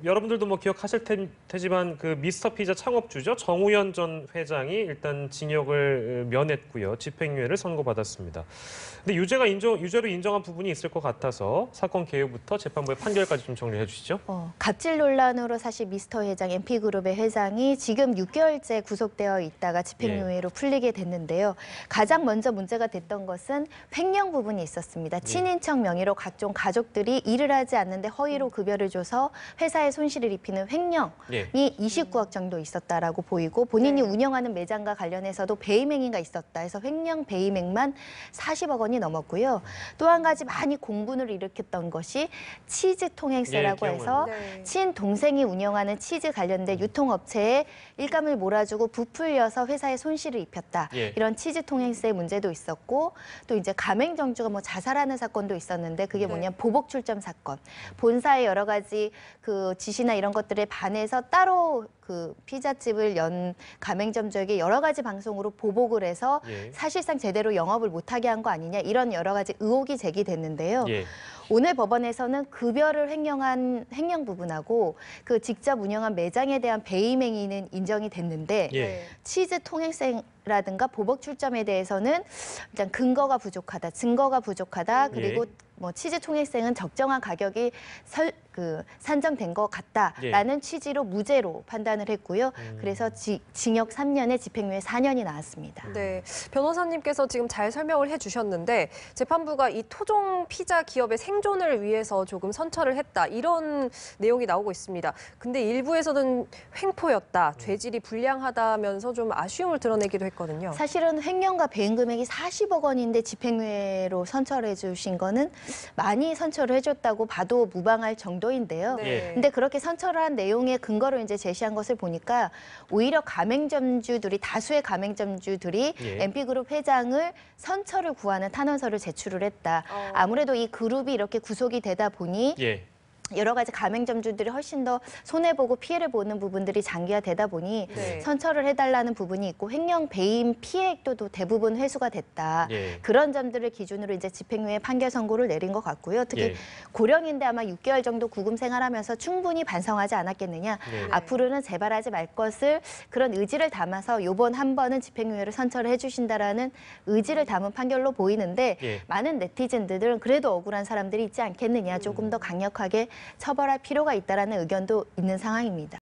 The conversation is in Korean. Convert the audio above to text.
여러분들도 뭐 기억하실 테지만 그 미스터 피자 창업주죠. 정우현 전 회장이 일단 징역을 면했고요. 집행유예를 선고받았습니다. 근데 유죄로 인정한 부분이 있을 것 같아서 사건 개요부터 재판부의 판결까지 좀 정리해 주시죠. 갑질 논란으로 사실 미스터 회장, MP그룹의 회장이 지금 6개월째 구속되어 있다가 집행유예로 풀리게 됐는데요. 가장 먼저 문제가 됐던 것은 횡령 부분이 있었습니다. 친인척 명의로 각종 가족들이 일을 하지 않는데 허위로 급여를 줘서 회사에 손실을 입히는 횡령이 29억 정도 있었다라고 보이고 본인이 운영하는 매장과 관련해서도 배임 행위가 있었다 해서 횡령 배임액만 40억 원이 넘었고요. 또 한 가지 많이 공분을 일으켰던 것이 치즈 통행세라고 해서 친동생이 운영하는 치즈 관련된 유통업체에 일감을 몰아주고 부풀려서 회사에 손실을 입혔다. 이런 치즈 통행세 문제도 있었고 또 이제 가맹점주가 뭐 자살하는 사건도 있었는데 그게 뭐냐면 보복 출점 사건. 본사의 여러 가지 그 지시나 이런 것들에 반해서 따로 그 피자집을 연 가맹점주에게 여러 가지 방송으로 보복을 해서 사실상 제대로 영업을 못하게 한 거 아니냐 이런 여러 가지 의혹이 제기됐는데요. 오늘 법원에서는 급여를 횡령한 횡령 부분하고 그 직접 운영한 매장에 대한 배임 행위는 인정이 됐는데 치즈 통행세라든가 보복 출점에 대해서는 일단 근거가 부족하다, 증거가 부족하다, 그리고 뭐 치즈 통행세는 적정한 가격이 산정된 것 같다라는 취지로 무죄로 판단을 했고요. 그래서 징역 3년에 집행유예 4년이 나왔습니다. 네, 변호사님께서 지금 잘 설명을 해주셨는데 재판부가 이 토종 피자 기업의 생존을 위해서 조금 선처를 했다 이런 내용이 나오고 있습니다. 근데 일부에서는 횡포였다, 죄질이 불량하다면서 좀 아쉬움을 드러내기도 했거든요. 사실은 횡령과 배임 금액이 40억 원인데 집행유예로 선처를 해주신 거는 많이 선처를 해줬다고 봐도 무방할 정도인데요. 근데 그렇게 선처를 한 내용의 근거로 이제 제시한 것을 보니까 오히려 가맹점주들이 다수의 가맹점주들이 MP그룹 회장을 선처를 구하는 탄원서를 제출을 했다. 아무래도 이 그룹이 이렇게 구속이 되다 보니 여러 가지 가맹점주들이 훨씬 더 손해보고 피해를 보는 부분들이 장기화되다 보니 선처를 해달라는 부분이 있고 횡령 배임 피해액도 대부분 회수가 됐다. 그런 점들을 기준으로 이제 집행유예 판결 선고를 내린 것 같고요. 특히 고령인데 아마 6개월 정도 구금 생활하면서 충분히 반성하지 않았겠느냐. 앞으로는 재발하지 말 것을 그런 의지를 담아서 요번 한 번은 집행유예를 선처를 해주신다라는 의지를 담은 판결로 보이는데 많은 네티즌들은 그래도 억울한 사람들이 있지 않겠느냐. 조금 더 강력하게 처벌할 필요가 있다는 의견도 있는 상황입니다.